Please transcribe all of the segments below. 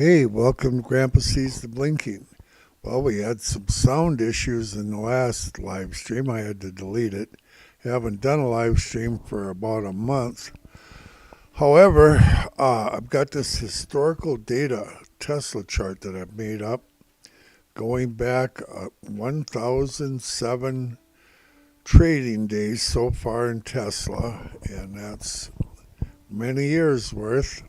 Hey, welcome to Grandpa Sees the Blinking. Well, we had some sound issues in the last live stream. I had to delete it. Haven't done a live stream for about a month. However, I've got this historical data Tesla chart that I've made up going back 1,007 trading days so far in Tesla, and that's many years worth.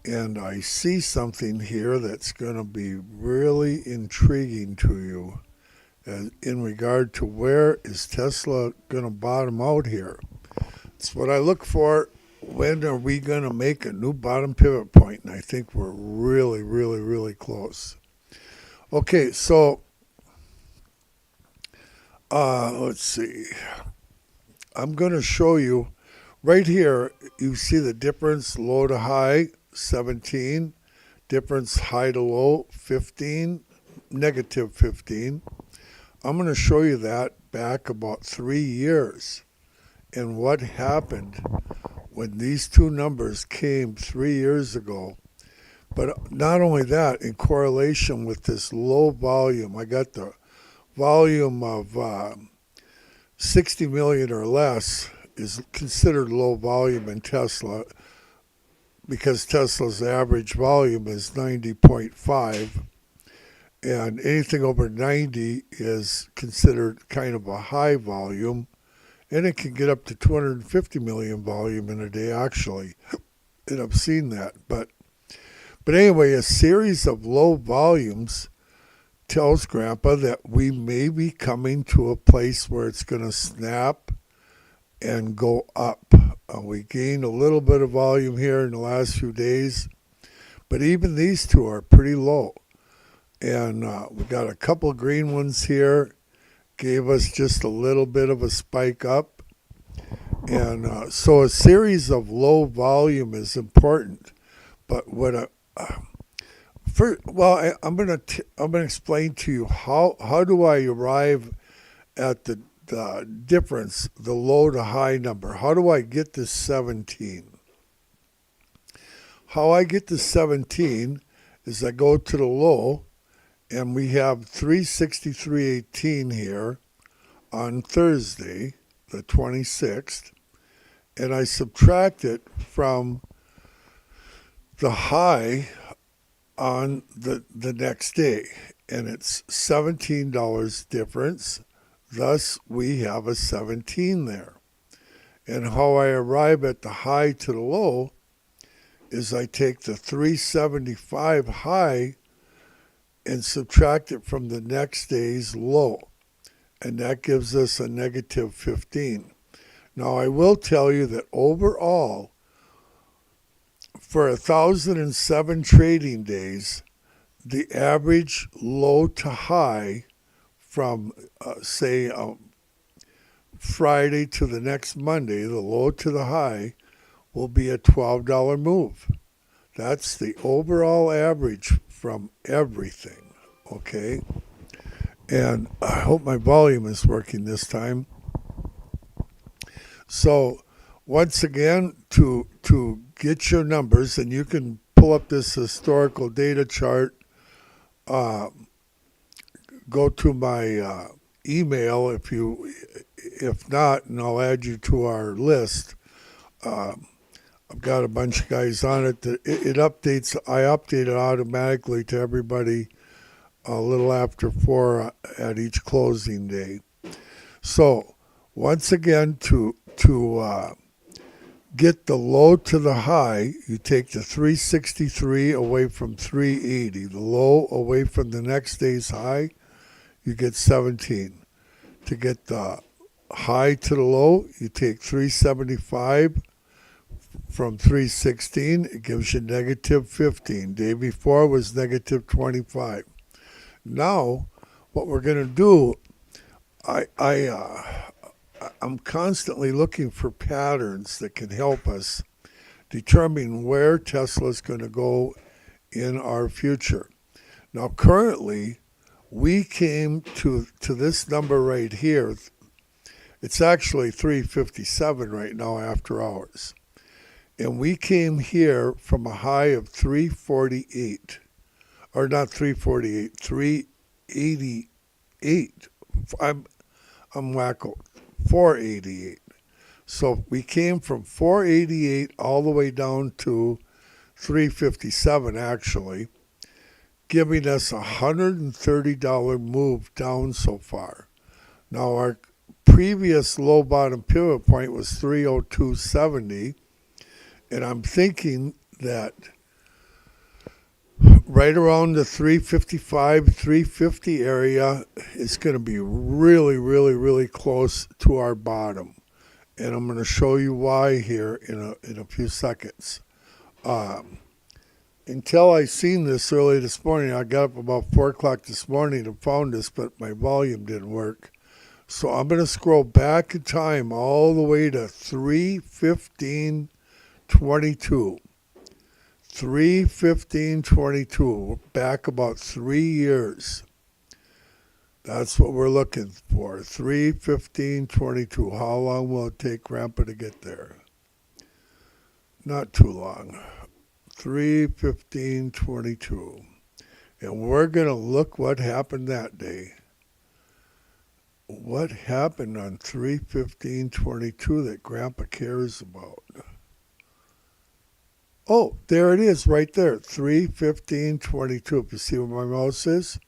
And I see something here that's going to be really intriguing to you in regard to where is Tesla going to bottom out here. It's what I look for. When are we going to make a new bottom pivot point? And I think we're really, really, really close. Okay, so let's see. I'm going to show you right here. You see the difference low to high, 17, difference high to low, 15, negative 15. I'm going to show you that back about 3 years and what happened when these two numbers came 3 years ago. But not only that, in correlation with this low volume, I got the volume of 60 million or less is considered low volume in Tesla, because Tesla's average volume is 90.5, and anything over 90 is considered kind of a high volume, and it can get up to 250 million volume in a day actually, and I've seen that. But anyway, a series of low volumes tells Grandpa that we may be coming to a place where it's going to snap and go up. We gained a little bit of volume here in the last few days, but even these two are pretty low. And we got a couple of green ones here, gave us just a little bit of a spike up. And so a series of low volume is important. But what I'm going to explain to you how do I arrive at the difference, the low to high number. How do I get to 17? How I get to 17 is I go to the low, and we have 363.18 here on Thursday, the 26th, and I subtract it from the high on the next day, and it's $17 difference. Thus, we have a 17 there. And how I arrive at the high to the low is I take the 375 high and subtract it from the next day's low. And that gives us a negative 15. Now, I will tell you that overall, for 1,007 trading days, the average low to high from, say, Friday to the next Monday, the low to the high, will be a $12 move. That's the overall average from everything, okay? And I hope my volume is working this time. So once again, to get your numbers, and you can pull up this historical data chart, go to my email if not, and I'll add you to our list. I've got a bunch of guys on it that it updates. I update it automatically to everybody a little after 4 at each closing day. So once again, to get the low to the high, you take the 363 away from 380. The low away from the next day's high, you get 17. To get the high to the low, you take 375 from 316. It gives you negative 15. Day before was negative 25. Now, what we're going to do, I'm constantly looking for patterns that can help us determine where Tesla's going to go in our future. Now, currently, we came to this number right here. It's actually 357 right now after hours. And we came here from a high of 348, or not 348, 388. I'm wacko, 488. So we came from 488 all the way down to 357 actually, giving us a $130 move down so far. Now our previous low bottom pivot point was 302.70, and I'm thinking that right around the 355, 350 area is going to be really, really, really close to our bottom. And I'm going to show you why here in a few seconds. Until I seen this early this morning, I got up about 4 o'clock this morning and found this, but my volume didn't work. So I'm going to scroll back in time all the way to 315.22. 315.22, back about 3 years. That's what we're looking for, 315.22. How long will it take Grandpa to get there? Not too long. 315.22. And we're going to look what happened that day. What happened on 315.22 that Grandpa cares about? Oh, there it is right there, 315.22. If you see where my mouse is?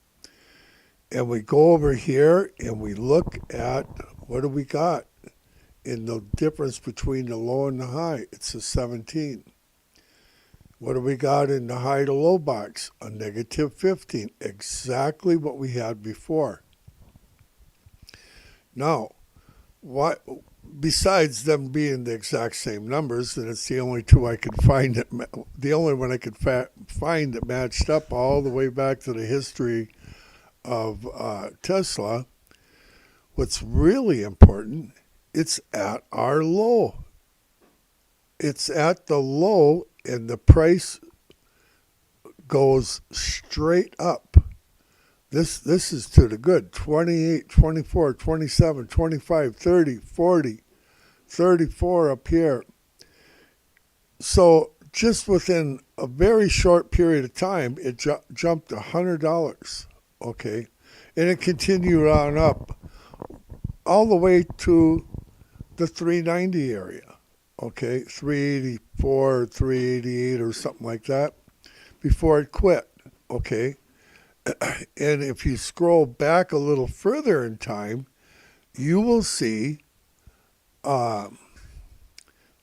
And we go over here and we look at what do we got in the difference between the low and the high. It's a 17. What do we got in the high to low box? A negative 15. Exactly what we had before. Now, what? Besides them being the exact same numbers, and it's the only two I could find the only one I could find that matched up all the way back to the history of Tesla. What's really important, it's at our low. It's at the low, and the price goes straight up. This is to the good. 28, 24, 27, 25, 30, 40, 34 up here. So just within a very short period of time, it jumped $100. Okay, and it continued on up all the way to the 390 area. Okay, 384, 388 or something like that before it quit. Okay. And if you scroll back a little further in time, you will see, now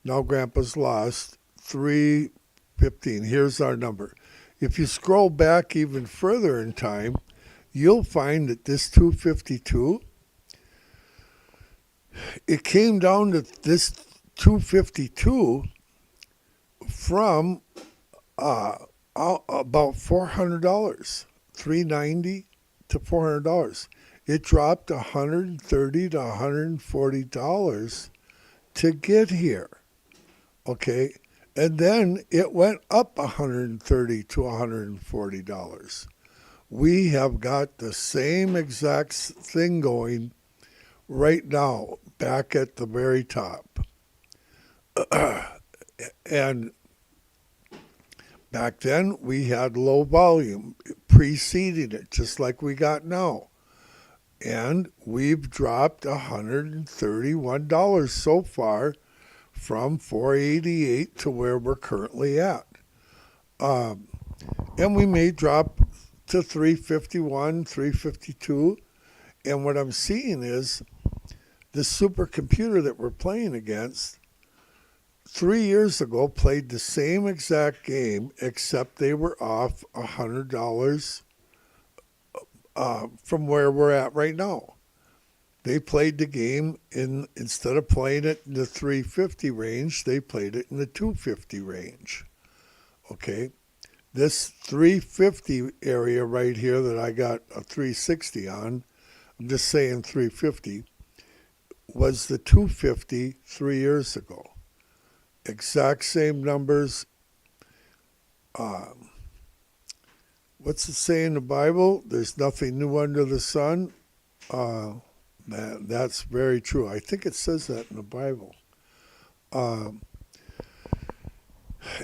Grandpa's lost, 315. Here's our number. If you scroll back even further in time, you'll find that this 252, it came down to this 252 from about $400. $390 to $400. It dropped $130 to $140 to get here. Okay, and then it went up $130 to $140. We have got the same exact thing going right now, back at the very top. And back then, we had low volume preceding it, just like we got now. And we've dropped $131 so far from 488 to where we're currently at. And we may drop to 351, 352. And what I'm seeing is the supercomputer that we're playing against 3 years ago played the same exact game, except they were off $100 from where we're at right now. They played the game instead of playing it in the 350 range, they played it in the 250 range. Okay, this 350 area right here that I got a 360 on, I'm just saying 350, was the 250 3 years ago. Exact same numbers. What's it say in the Bible? There's nothing new under the sun. That's very true. I think it says that in the Bible.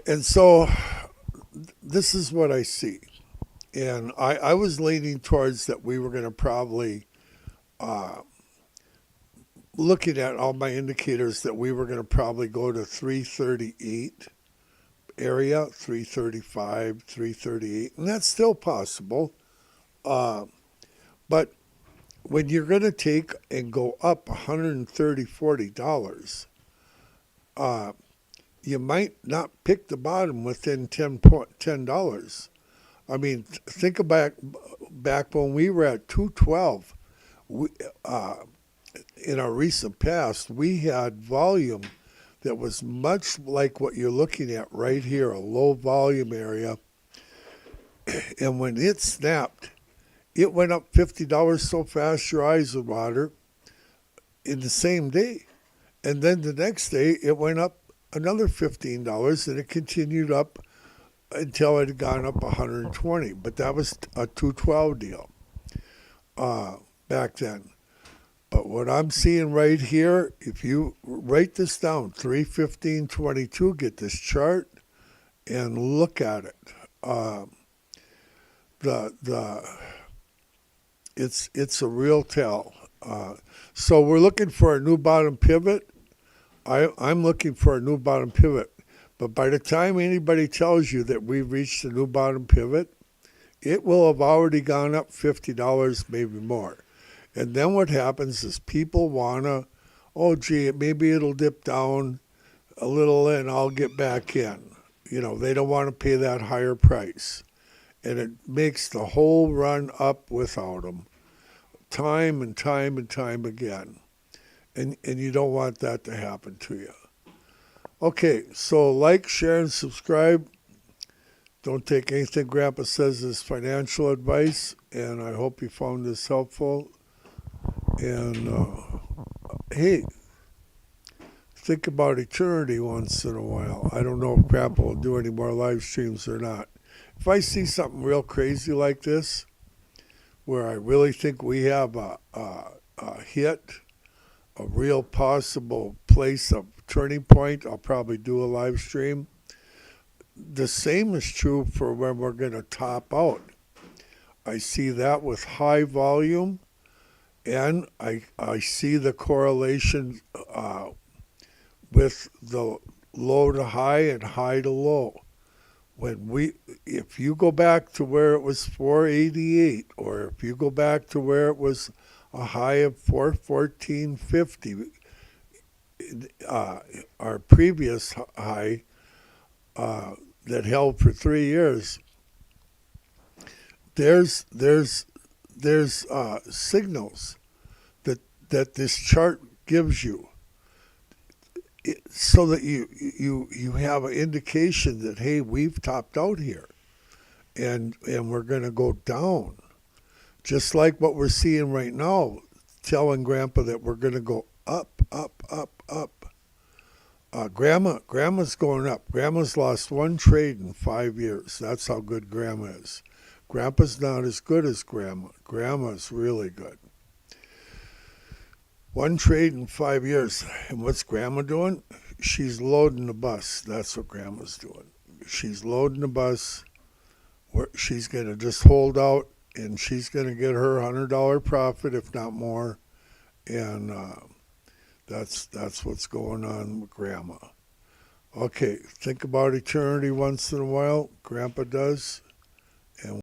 And so this is what I see. And I was leaning towards that we were going to probably, uh, looking at all my indicators, that we were going to probably go to 338 area, 335, 338. And that's still possible. Uh, but when you're going to take and go up $130, $40, uh, you might not pick the bottom within $10. I mean, think about back when we were at 212. We, uh, in our recent past, we had volume that was much like what you're looking at right here, a low volume area. And when it snapped, it went up $50 so fast your eyes would water in the same day. And then the next day, it went up another $15, and it continued up until it had gone up 120. But that was a 212 deal back then. But what I'm seeing right here, if you write this down, 315.22, get this chart and look at it. It's a real tell. So we're looking for a new bottom pivot. I'm looking for a new bottom pivot. But by the time anybody tells you that we've reached a new bottom pivot, it will have already gone up $50, maybe more. And then what happens is people want to, oh, gee, maybe it'll dip down a little and I'll get back in. You know, they don't want to pay that higher price. And it makes the whole run up without them, time and time and time again. And you don't want that to happen to you. Okay, so like, share, and subscribe. Don't take anything Grandpa says as financial advice. And I hope you found this helpful. And hey, think about eternity once in a while. I don't know if Grandpa will do any more live streams or not. If I see something real crazy like this, where I really think we have a hit, a real possible place of turning point, I'll probably do a live stream. The same is true for when we're going to top out. I see that with high volume. And I see the correlation with the low to high and high to low. If you go back to where it was 488, or if you go back to where it was a high of 414.50, our previous high that held for 3 years, there's signals that this chart gives you, so that you have an indication that, hey, we've topped out here, and we're going to go down, just like what we're seeing right now, telling Grandpa that we're going to go up, up, up, up. Grandma's going up. Grandma's lost one trade in 5 years. That's how good Grandma is. Grandpa's not as good as Grandma. Grandma's really good. One trade in 5 years. And what's Grandma doing? She's loading the bus. That's what Grandma's doing. She's loading the bus. She's going to just hold out, and she's going to get her $100 profit, if not more. And that's what's going on with Grandma. Okay, think about eternity once in a while. Grandpa does. And